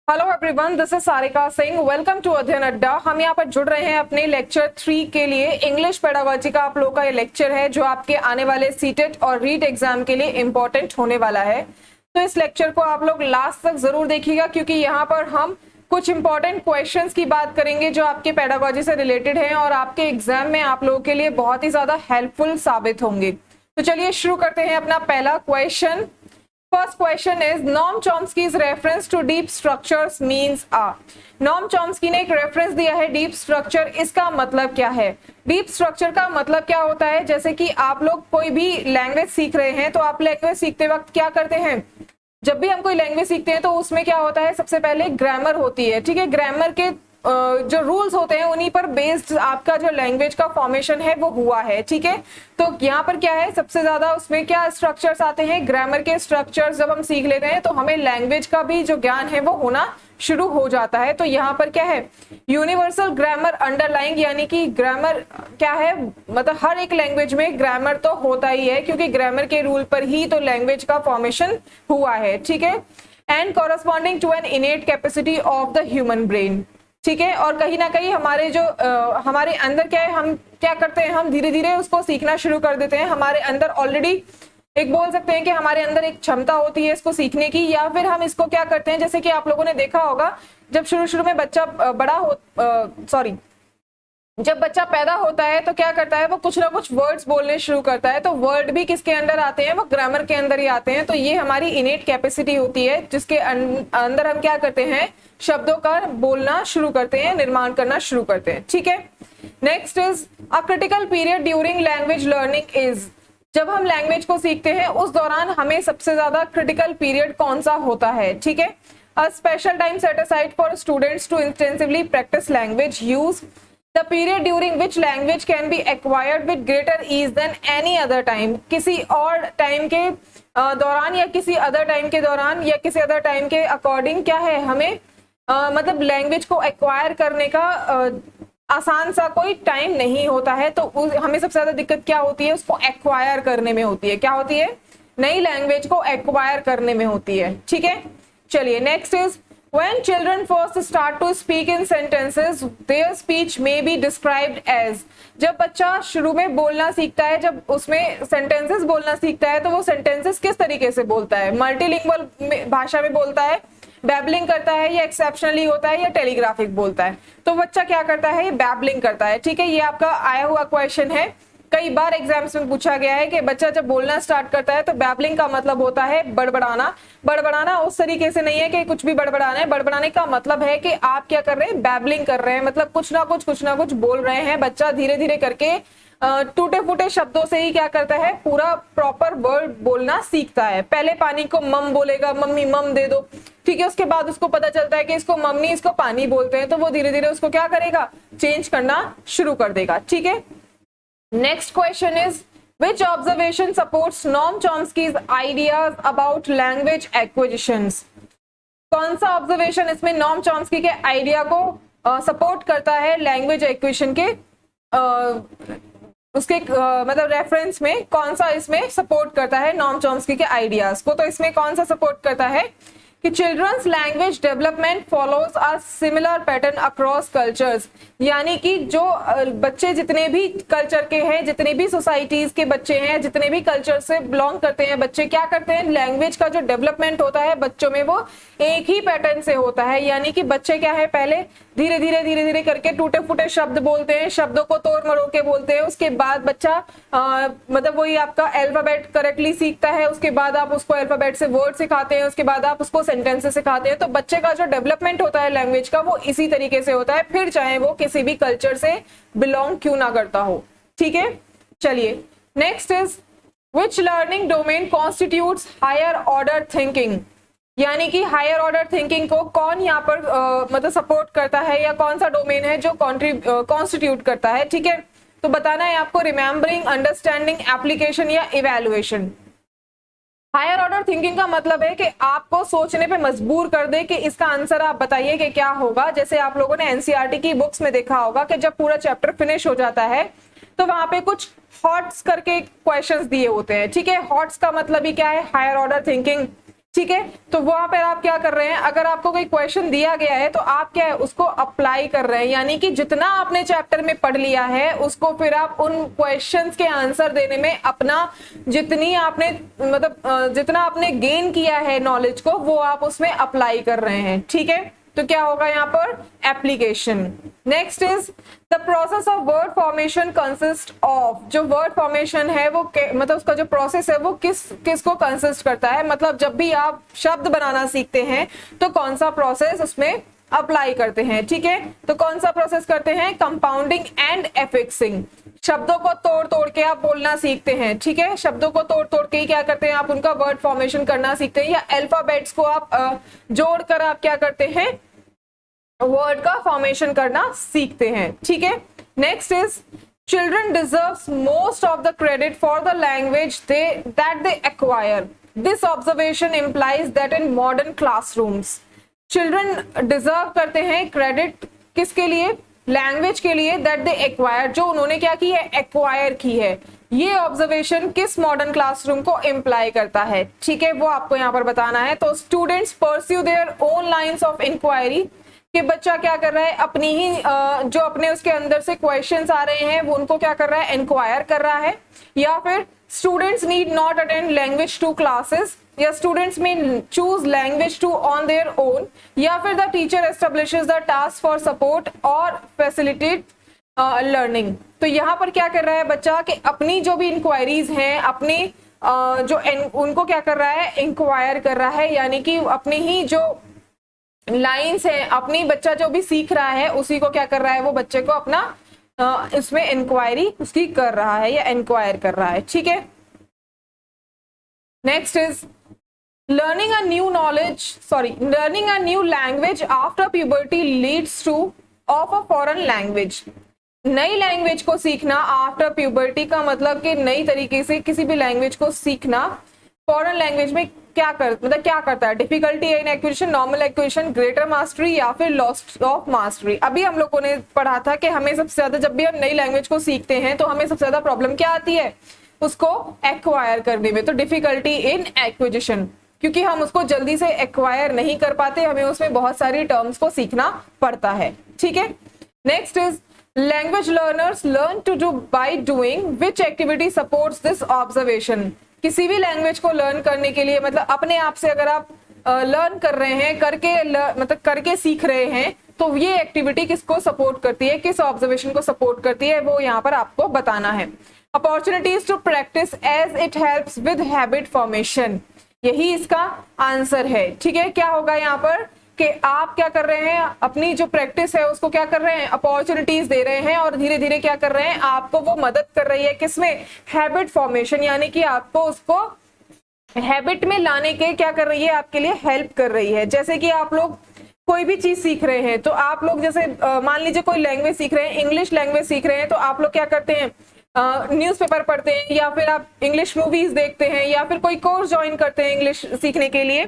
Hello everyone, this is Sarika Singh. Welcome to Adhyayan Adda. हम यहाँ पर जुड़ रहे हैं अपने लेक्चर 3 के लिए। इंग्लिश पेडागोजी का आप लोगों का ये लेक्चर है जो आपके आने वाले सीटेट और रीट एग्जाम के लिए इम्पोर्टेंट होने वाला है। तो इस लेक्चर को आप लोग लास्ट तक जरूर देखिएगा क्योंकि यहाँ पर हम कुछ इंपॉर्टेंट क्वेश्चंस की बात करेंगे जो आपके पेडागोजी से रिलेटेड हैं और आपके एग्जाम में आप लोगों के लिए बहुत ही ज्यादा हेल्पफुल साबित होंगे। तो चलिए शुरू करते हैं अपना पहला question. First question is Noam Chomsky's reference to deep structures means a। Noam Chomsky ने एक रेफरेंस दिया है deep structure, इसका मतलब क्या है? Deep structure का मतलब क्या होता है? जैसे कि आप लोग कोई भी लैंग्वेज सीख रहे हैं तो आप लैंग्वेज सीखते वक्त क्या करते हैं? जब भी हम कोई लैंग्वेज सीखते हैं तो उसमें क्या होता है, सबसे पहले ग्रामर होती है। ठीक है, ग्रामर के जो रूल्स होते हैं उन्हीं पर बेस्ड आपका जो लैंग्वेज का फॉर्मेशन है वो हुआ है। ठीक है, तो यहाँ पर क्या है, सबसे ज्यादा उसमें क्या स्ट्रक्चर्स आते हैं, ग्रामर के स्ट्रक्चर्स जब हम सीख लेते हैं तो हमें लैंग्वेज का भी जो ज्ञान है वो होना शुरू हो जाता है। तो यहाँ पर क्या है, यूनिवर्सल ग्रामर अंडरलाइंग, यानी कि ग्रामर क्या है, मतलब हर एक लैंग्वेज में ग्रामर तो होता ही है क्योंकि ग्रामर के रूल पर ही तो लैंग्वेज का फॉर्मेशन हुआ है। ठीक है, and corresponding to an innate capacity of the human brain. ठीक है, और कहीं ना कहीं हमारे जो हमारे अंदर क्या है, हम क्या करते हैं, हम धीरे धीरे उसको सीखना शुरू कर देते हैं। हमारे अंदर ऑलरेडी एक बोल सकते हैं कि हमारे अंदर एक क्षमता होती है इसको सीखने की, या फिर हम इसको क्या करते हैं, जैसे कि आप लोगों ने देखा होगा जब शुरू शुरू में बच्चा जब बच्चा पैदा होता है तो क्या करता है, वो कुछ ना कुछ वर्ड्स बोलने शुरू करता है। तो वर्ड भी किसके अंदर आते हैं, वो ग्रामर के अंदर ही आते हैं। तो ये हमारी इनेट कैपेसिटी होती है जिसके अंदर हम क्या करते हैं, शब्दों का बोलना शुरू करते हैं, निर्माण करना शुरू करते हैं। ठीक है, next is a critical period during language learning is. जब हम लैंग्वेज को सीखते हैं उस दौरान हमें सबसे ज्यादा क्रिटिकल पीरियड कौन सा होता है? ठीक है, a special time set aside for students to intensively practise language use, the period during which language can be acquired with greater ease than any other time। किसी और टाइम के दौरान या किसी अदर टाइम के दौरान या किसी अदर टाइम के अकॉर्डिंग क्या है, हमें मतलब लैंग्वेज को एक्वायर करने का आसान सा कोई टाइम नहीं होता है। तो हमें सबसे ज्यादा दिक्कत क्या होती है, उसको एक्वायर करने में होती है। क्या होती है? नई लैंग्वेज को एक्वायर करने में होती है। ठीक है, चलिए next is When children first start to speak in sentences, their speech may be described as। जब बच्चा शुरू में बोलना सीखता है, जब उसमें सेंटेंसेस बोलना सीखता है तो वो सेंटेंसेस किस तरीके से बोलता है? मल्टीलिंगुअल भाषा में बोलता है, बैबलिंग करता है, या एक्सेप्शनली होता है, या टेलीग्राफिक बोलता है? तो बच्चा क्या करता है, बैबलिंग करता है। ठीक है, ये आपका आया हुआ क्वेश्चन है, कई बार एग्जाम्स में पूछा गया है कि बच्चा जब बोलना स्टार्ट करता है तो बैबलिंग का मतलब होता है बड़बड़ाना। बड़बड़ाना उस तरीके से नहीं है कि कुछ भी बड़बड़ाना है, बड़बड़ाने का मतलब है कि आप क्या कर रहे हैं, बैबलिंग कर रहे हैं, मतलब कुछ ना कुछ बोल रहे हैं। बच्चा धीरे धीरे करके टूटे फूटे शब्दों से ही क्या करता है, पूरा प्रॉपर वर्ड बोलना सीखता है। पहले पानी को मम बोलेगा, मम्मी मम दे दो। ठीक है, उसके बाद उसको पता चलता है कि इसको मम्मी इसको पानी बोलते हैं, तो वो धीरे धीरे उसको क्या करेगा, चेंज करना शुरू कर देगा। ठीक है, next question is which observation supports Noam Chomsky's ideas about language acquisitions। कौन सा ऑब्जर्वेशन इसमें नॉम चॉम्स्की के आइडिया को सपोर्ट करता है लैंग्वेज एक्विजिशन के उसके मतलब रेफरेंस में कौन सा इसमें सपोर्ट करता है नॉम चॉम्स्की के आइडियाज को? तो इसमें कौन सा सपोर्ट करता है कि children's language development follows a similar pattern across cultures, यानी कि जो बच्चे जितने भी कल्चर के हैं, जितने भी सोसाइटीज के बच्चे हैं, जितने भी कल्चर से बिलोंग करते हैं बच्चे, क्या करते हैं, लैंग्वेज का जो डेवलपमेंट होता है बच्चों में वो एक ही पैटर्न से होता है। यानी कि बच्चे क्या है, पहले धीरे धीरे करके टूटे फूटे शब्द बोलते हैं, शब्दों को तोड़ मरोड़ के बोलते हैं। उसके बाद बच्चा मतलब वही आपका अल्फाबेट करेक्टली सीखता है, उसके बाद आप उसको अल्फाबेट से वर्ड सिखाते हैं, उसके बाद आप उसको सेंटेंसेस सिखाते हैं। तो बच्चे का जो डेवलपमेंट होता है लैंग्वेज का वो इसी तरीके से होता है, फिर चाहे वो किसी भी कल्चर से बिलोंग क्यों ना करता हो। ठीक है, चलिए next is which learning domain constitutes higher order thinking, यानी कि हायर ऑर्डर थिंकिंग को कौन यहाँ पर मतलब सपोर्ट करता है, या कौन सा डोमेन है जो कॉन्स्टिट्यूट करता है? ठीक है, तो बताना है आपको, रिमेम्बरिंग, अंडरस्टैंडिंग, एप्लीकेशन या इवैल्यूएशन। हायर ऑर्डर थिंकिंग का मतलब है कि आपको सोचने पे मजबूर कर दे कि इसका आंसर आप बताइए कि क्या होगा। जैसे आप लोगों ने एनसीईआरटी की बुक्स में देखा होगा कि जब पूरा चैप्टर फिनिश हो जाता है तो वहां पे कुछ हॉट्स करके क्वेश्चंस दिए होते हैं। ठीक है, हॉट्स का मतलब ही क्या है, हायर ऑर्डर थिंकिंग। ठीक है। तो वहां पर आप क्या कर रहे हैं, अगर आपको कोई क्वेश्चन दिया गया है तो आप क्या है उसको अप्लाई कर रहे हैं, यानी कि जितना आपने चैप्टर में पढ़ लिया है उसको फिर आप उन क्वेश्चंस के आंसर देने में अपना जितनी आपने मतलब जितना आपने गेन किया है नॉलेज को वो आप उसमें अप्लाई कर रहे हैं। ठीक है, तो क्या होगा यहाँ पर application. Next is the process of word formation consist of, जो वर्ड फॉर्मेशन है वो मतलब उसका जो प्रोसेस है वो किसको कंसिस्ट करता है, मतलब जब भी आप शब्द बनाना सीखते हैं तो कौन सा प्रोसेस उसमें अप्लाई करते हैं। ठीक है, तो कौन सा प्रोसेस करते हैं, कंपाउंडिंग एंड एफिक्सिंग। शब्दों को तोड़ तोड़ के आप बोलना सीखते हैं। ठीक है, शब्दों को तोड़ तोड़ के ही क्या करते हैं आप उनका वर्ड फॉर्मेशन करना सीखते हैं, या अल्फाबेट्स को आप जोड़कर आप क्या करते हैं वर्ड का फॉर्मेशन करना सीखते हैं। ठीक है, next is children deserves most of the credit for the language that they acquire. This observation implies that in modern classrooms children deserve करते हैं क्रेडिट किसके लिए, लैंग्वेज के लिए, दैट दे एक्वायर, जो उन्होंने क्या की है एक्वायर की है। ये ऑब्जर्वेशन किस मॉडर्न क्लासरूम को इम्प्लाई करता है। ठीक है, वो आपको यहाँ पर बताना है। तो students pursue their own lines of inquiry, कि बच्चा क्या कर रहा है अपनी ही जो अपने उसके अंदर से क्वेश्चंस आ रहे हैं वो उनको क्या कर रहा है इंक्वायर कर रहा है। या फिर students need not attend language 2 classes, या स्टूडेंट्स में choose language 2 on their own, या फिर the teacher establishes the task for support और फैसिलिटेट लर्निंग। तो यहाँ पर क्या कर रहा है बच्चा कि अपनी जो भी इंक्वायरीज हैं अपनी जो उनको क्या कर रहा है इंक्वायर कर रहा है, यानी कि अपनी ही जो लाइंस है अपनी बच्चा जो भी सीख रहा है उसी को क्या कर रहा है वो बच्चे को अपना इसमें इंक्वायरी उसकी कर रहा है या इंक्वायर कर रहा है। ठीक है, next is learning a new language after puberty leads two of a foreign language. नई लैंग्वेज को सीखना आफ्टर प्यूबर्टी का मतलब कि नई तरीके से किसी भी लैंग्वेज को सीखना फॉरेन लैंग्वेज में क्या करता है, difficulty in acquisition, normal acquisition, greater mastery या फिर लॉस ऑफ मास्टरी। अभी हम लोगों ने पढ़ा था कि हमें सबसे ज्यादा जब भी हम नई लैंग्वेज को सीखते हैं तो हमें सबसे ज्यादा प्रॉब्लम क्या आती है उसको एक्वायर करने में, तो डिफिकल्टी इन एक्विजिशन, क्योंकि हम उसको जल्दी से एक्वायर नहीं कर पाते, हमें उसमें बहुत सारी टर्म्स को सीखना पड़ता है। ठीक है, next is language learners learn to do by doing which activity supports this observation. किसी भी लैंग्वेज को लर्न करने के लिए मतलब अपने आप से अगर आप लर्न कर रहे हैं मतलब करके सीख रहे हैं तो ये एक्टिविटी किसको सपोर्ट करती है, किस ऑब्जर्वेशन को सपोर्ट करती है, वो यहाँ पर आपको बताना है। Opportunities to practise as it helps with habit formation, यही इसका आंसर है। ठीक है, क्या होगा यहाँ पर कि आप क्या कर रहे हैं अपनी जो प्रैक्टिस है उसको क्या कर रहे हैं अपॉर्चुनिटीज दे रहे हैं और धीरे धीरे क्या कर रहे हैं आपको वो मदद कर रही है किसमें, हैबिट फॉर्मेशन, यानी कि आपको उसको हैबिट में लाने के क्या कर रही है आपके लिए हेल्प कर रही है। जैसे कि आप लोग कोई भी चीज सीख रहे हैं तो आप लोग जैसे मान लीजिए कोई लैंग्वेज सीख रहे हैं, इंग्लिश लैंग्वेज सीख रहे हैं, तो आप लोग क्या करते हैं न्यूज़पेपर पढ़ते हैं या फिर आप इंग्लिश मूवीज देखते हैं या फिर कोई कोर्स ज्वाइन करते हैं इंग्लिश सीखने के लिए।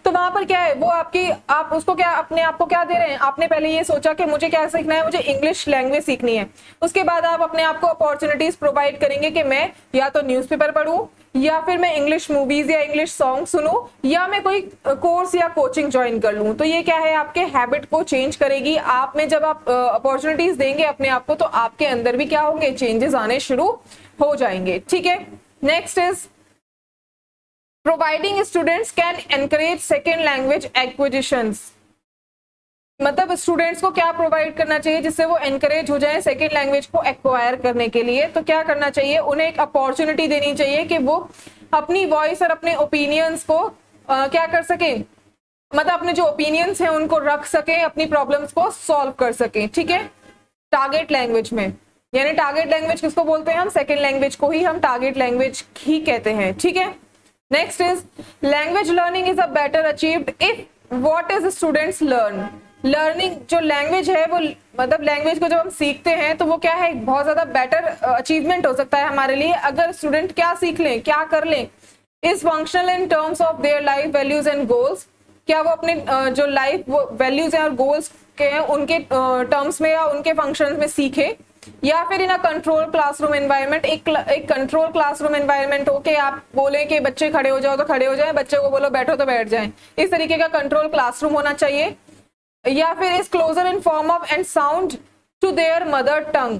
तो वहां पर क्या है वो आप उसको क्या अपने आप को क्या दे रहे हैं, आपने पहले ये सोचा कि मुझे क्या सीखना है, मुझे इंग्लिश लैंग्वेज सीखनी है। उसके बाद आप अपने आप को अपॉर्चुनिटीज प्रोवाइड करेंगे कि मैं या तो न्यूज़पेपर पढूं या फिर मैं इंग्लिश मूवीज या इंग्लिश सॉन्ग सुनूं या मैं कोई कोर्स या कोचिंग ज्वाइन कर लूं। तो ये क्या है आपके हैबिट को चेंज करेगी। आप में जब आप अपॉर्चुनिटीज देंगे अपने आप को तो आपके अंदर भी क्या होंगे चेंजेस आने शुरू हो जाएंगे। ठीक है, next is providing students can encourage second language acquisitions. मतलब स्टूडेंट्स को क्या प्रोवाइड करना चाहिए जिससे वो एनकरेज हो जाए सेकेंड लैंग्वेज को एक्वायर करने के लिए। तो क्या करना चाहिए, उन्हें एक अपॉर्चुनिटी देनी चाहिए कि वो अपनी वॉइस और अपने ओपिनियंस को क्या कर सके, मतलब अपने जो ओपिनियंस हैं उनको रख सके, अपनी प्रॉब्लम्स को सॉल्व कर सके। ठीक है, टारगेट लैंग्वेज में, यानी टारगेट लैंग्वेज किसको बोलते हैं हम, सेकेंड लैंग्वेज को ही हम टारगेट लैंग्वेज ही कहते हैं। ठीक है, next is language learning is a better achieved if what is students learn. Learning जो लैंग्वेज है वो मतलब लैंग्वेज को जब हम सीखते हैं तो वो क्या है बहुत ज्यादा बेटर अचीवमेंट हो सकता है हमारे लिए अगर स्टूडेंट क्या सीख लें, क्या कर लें, is functional in terms of their life values and goals. क्या वो अपने जो लाइफ वैल्यूज हैं और गोल्स के हैं उनके टर्म्स में या उनके फंक्शंस में सीखे। या फिर इन अ कंट्रोल क्लासरूम एनवायरनमेंट, एक कंट्रोल क्लासरूम एनवायरनमेंट हो कि आप बोले कि बच्चे खड़े हो जाओ तो खड़े हो जाए, बच्चे को बोलो बैठो तो बैठ जाए, इस तरीके का कंट्रोल क्लासरूम होना चाहिए। या फिर is closer in form of and sound to their mother tongue,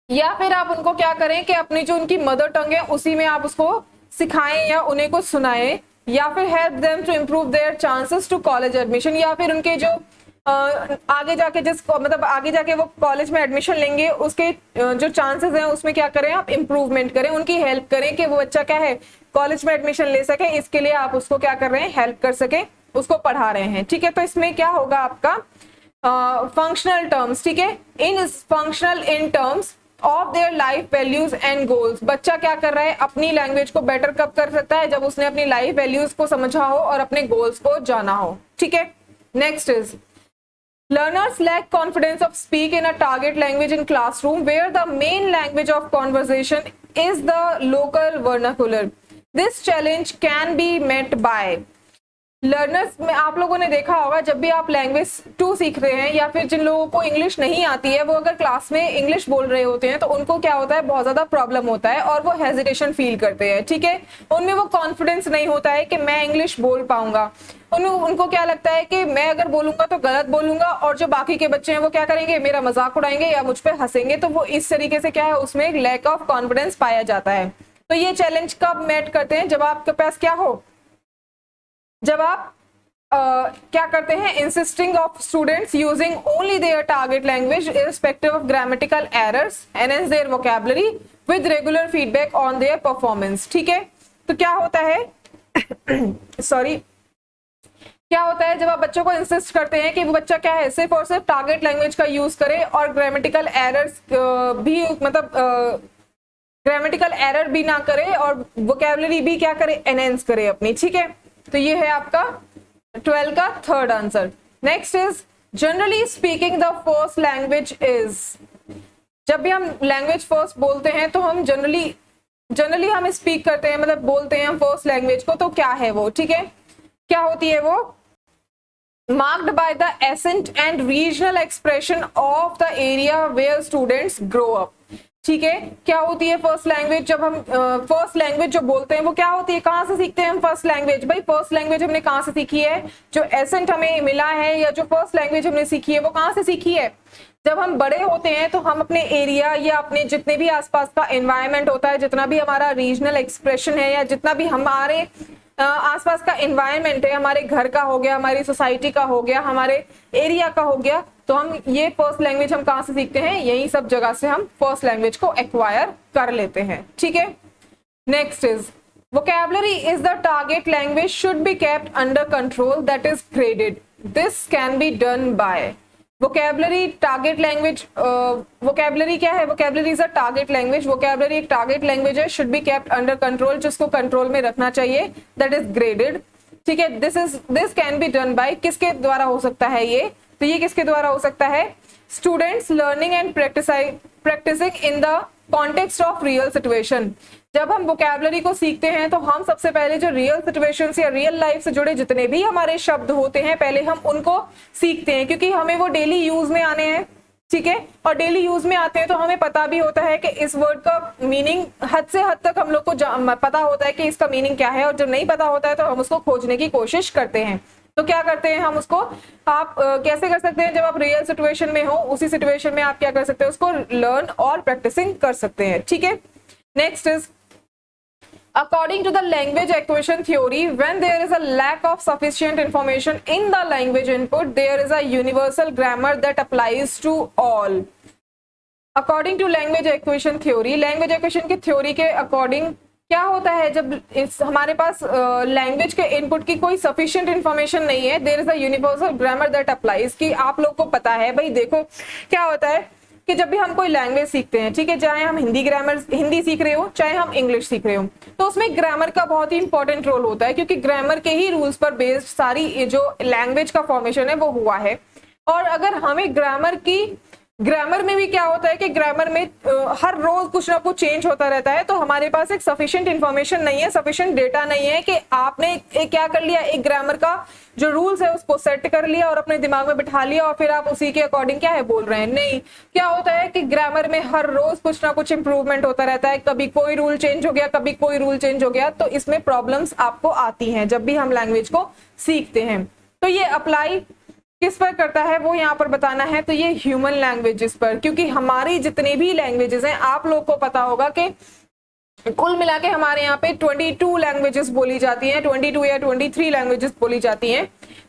या फिर आप उनको क्या करें कि अपनी जो उनकी मदर टंग है उसी में आप उसको सिखाएं या उन्हें कुछ सुनाएं। या फिर help them to improve their chances to college admission, या फिर उनके जो आगे जाके मतलब आगे जाके वो कॉलेज में एडमिशन लेंगे उसके जो चांसेस हैं उसमें क्या करें आप इम्प्रूवमेंट करें, उनकी हेल्प करें कि वो बच्चा क्या है कॉलेज में एडमिशन ले सके, इसके लिए आप उसको क्या कर रहे हैं हेल्प कर सके, उसको पढ़ा रहे हैं। ठीक है, तो इसमें क्या होगा आपका फंक्शनल टर्म्स। ठीक है, इन functional in terms of their life values and goals, बच्चा क्या कर रहा है अपनी लैंग्वेज को बेटर कब कर सकता है, जब उसने अपनी लाइफ वैल्यूज को समझा हो और अपने गोल्स को जाना हो। ठीक है, next is learners lack confidence of speak in a target language in classroom where the main language of conversation is the local vernacular. This challenge can be met by learners में आप लोगों ने देखा होगा जब भी आप लैंग्वेज 2 सीख रहे हैं या फिर जिन लोगों को इंग्लिश नहीं आती है वो अगर क्लास में इंग्लिश बोल रहे होते हैं तो उनको क्या होता है बहुत ज्यादा प्रॉब्लम होता है और वो हेजिटेशन फील करते हैं। ठीक है, उनमें वो कॉन्फिडेंस नहीं होता है कि मैं इंग्लिश बोल पाऊंगा, उनको क्या लगता है कि मैं अगर बोलूंगा तो गलत बोलूंगा और जो बाकी के बच्चे हैं वो क्या करेंगे मेरा मजाक उड़ाएंगे या मुझ पर हंसेंगे, तो वो इस तरीके से क्या है उसमें एक लैक ऑफ कॉन्फिडेंस पाया जाता है। तो ये चैलेंज कब मेट करते हैं, जब आपके पास क्या हो, जब आप क्या करते हैं insisting of students using only their target language irrespective of grammatical errors enhance there vocabulary with regular feedback on their performance. ठीक है, तो क्या होता है सॉरी क्या होता है जब आप बच्चों को इंसिस्ट करते हैं कि वो बच्चा क्या है सिर्फ और सिर्फ टारगेट लैंग्वेज का यूज करे और ग्रामेटिकल एरर्स भी मतलब ग्रामेटिकल एरर भी ना करे और वोकैबुलरी भी क्या करे एनहांस करे अपनी। ठीक है, तो ये है आपका 12 का third answer. Next is generally speaking the first language is, जब भी हम लैंग्वेज फर्स्ट बोलते हैं तो हम जनरली हम स्पीक करते हैं मतलब बोलते हैं हम फर्स्ट लैंग्वेज को, तो क्या है वो। ठीक है, क्या होती है वो, marked by the accent and regional expression of the area where students grow up। ठीक है, क्या होती है फर्स्ट लैंग्वेज, जब हम फर्स्ट लैंग्वेज जो बोलते हैं वो क्या होती है, कहाँ से सीखते हैं हम फर्स्ट लैंग्वेज, भाई फर्स्ट लैंग्वेज हमने कहाँ से सीखी है, जो एसेंट हमें मिला है या जो फर्स्ट लैंग्वेज हमने सीखी है वो कहाँ से सीखी है, जब हम बड़े होते हैं तो हम अपने एरिया या अपने जितने भी आसपास का एनवायरनमेंट होता है, जितना भी हमारा रीजनल एक्सप्रेशन है या जितना भी हमारे आसपास का एनवायरनमेंट है, हमारे घर का हो गया, हमारी सोसाइटी का हो गया, हमारे एरिया का हो गया, तो हम ये फर्स्ट लैंग्वेज हम कहाँ से सीखते हैं, यही सब जगह से हम फर्स्ट लैंग्वेज को एक्वायर कर लेते हैं। ठीक है, next is vocabulary is the target language should be kept under control that is graded. This can be done by vocabulary target language। vocabulary क्या है, vocabulary is a target language, vocabulary एक target language है, should be kept under control, जिसको control में रखना चाहिए, that is graded। ठीक है, this can be done by किसके द्वारा हो सकता है ये, तो ये किसके द्वारा हो सकता है, students learning and practising in the context of real situation. जब हम वोकैबुलरी को सीखते हैं तो हम सबसे पहले जो रियल सिचुएशंस या रियल लाइफ से जुड़े जितने भी हमारे शब्द होते हैं पहले हम उनको सीखते हैं, क्योंकि हमें वो डेली यूज में आने हैं। ठीक है, और डेली यूज में आते हैं तो हमें पता भी होता है कि इस वर्ड का मीनिंग हद से हद तक हम लोग को पता होता है कि इसका मीनिंग क्या है, और जब नहीं पता होता है तो हम उसको खोजने की कोशिश करते हैं। तो क्या करते हैं हम उसको, आप कैसे कर सकते हैं, जब आप रियल सिचुएशन में हो उसी सिचुएशन में आप क्या कर सकते हैं, उसको लर्न और प्रैक्टिसिंग कर सकते हैं। ठीक है, next is according to the language acquisition theory, when there is a lack of sufficient information in the language input, there is a universal grammar that applies to all। according to language acquisition theory, language acquisition की theory के according क्या होता है, जब हमारे पास language के input की कोई सफिशिएंट इंफॉर्मेशन नहीं है, there is a universal grammar that applies, कि आप लोग को पता है भाई देखो क्या होता है कि जब भी हम कोई लैंग्वेज सीखते हैं, ठीक है, चाहे हम हिंदी सीख रहे हो चाहे हम इंग्लिश सीख रहे हो, तो उसमें ग्रामर का बहुत ही इंपॉर्टेंट रोल होता है, क्योंकि ग्रामर के ही रूल्स पर बेस्ड सारी जो लैंग्वेज का फॉर्मेशन है वो हुआ है। और अगर हमें ग्रामर की ग्रामर में भी क्या होता है कि ग्रामर में हर रोज कुछ ना कुछ चेंज होता रहता है, तो हमारे पास एक सफिशिएंट इन्फॉर्मेशन नहीं है, सफिशिएंट डेटा नहीं है कि आपने एक क्या कर लिया, एक ग्रामर का जो रूल्स है उसको सेट कर लिया और अपने दिमाग में बिठा लिया और फिर आप उसी के अकॉर्डिंग क्या है बोल रहे हैं। नहीं, क्या होता है कि ग्रामर में हर रोज कुछ ना कुछ इंप्रूवमेंट होता रहता है, कभी कोई रूल चेंज हो गया, कभी कोई रूल चेंज हो गया, तो इसमें प्रॉब्लम्स आपको आती हैं जब भी हम लैंग्वेज को सीखते हैं। तो ये अप्लाई किस पर करता है वो यहाँ पर बताना है, तो ये ह्यूमन लैंग्वेजेस पर, क्योंकि हमारी जितनी भी लैंग्वेजेस हैं, आप लोग को पता होगा कि कुल मिला के हमारे यहाँ पे 22 लैंग्वेजेस बोली जाती हैं, 22 या 23 लैंग्वेजेस बोली जाती हैं।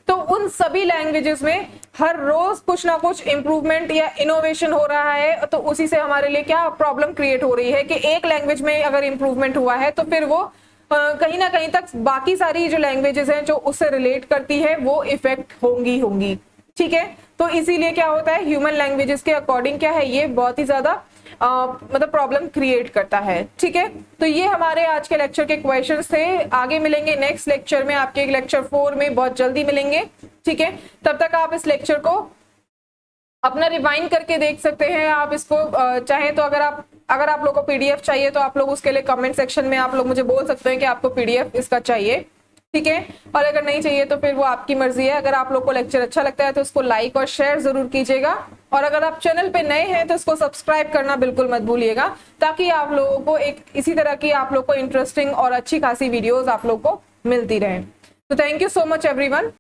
तो उन सभी लैंग्वेजेस में हर रोज कुछ ना कुछ इंप्रूवमेंट या इनोवेशन हो रहा है, तो उसी से हमारे लिए क्या प्रॉब्लम क्रिएट हो रही है कि एक लैंग्वेज में अगर इंप्रूवमेंट हुआ है तो फिर वो कहीं ना कहीं तक बाकी सारी जो लैंग्वेजेस हैं जो उससे रिलेट करती है वो इफेक्ट होंगी। ठीक है, तो इसीलिए क्या होता है, ह्यूमन लैंग्वेजेस के अकॉर्डिंग क्या है, ये बहुत ही ज्यादा मतलब प्रॉब्लम क्रिएट करता है। ठीक है, तो ये हमारे आज के लेक्चर के क्वेश्चंस थे। आगे मिलेंगे नेक्स्ट लेक्चर में, आपके लेक्चर 4 में बहुत जल्दी मिलेंगे। ठीक है, तब तक आप इस लेक्चर को अपना रिवाइंड करके देख सकते हैं। आप इसको चाहे तो अगर आप लोग को पीडीएफ चाहिए तो आप लोग उसके लिए कमेंट सेक्शन में आप लोग मुझे बोल सकते हैं कि आपको पीडीएफ इसका चाहिए। ठीक है, और अगर नहीं चाहिए तो फिर वो आपकी मर्जी है। अगर आप लोग को लेक्चर अच्छा लगता है तो उसको लाइक और शेयर जरूर कीजिएगा, और अगर आप चैनल पे नए हैं तो इसको सब्सक्राइब करना बिल्कुल मत भूलिएगा, ताकि आप लोगों को एक इसी तरह की आप लोग को इंटरेस्टिंग और अच्छी खासी वीडियोस आप लोग को मिलती रहे। तो thank you so much everyone.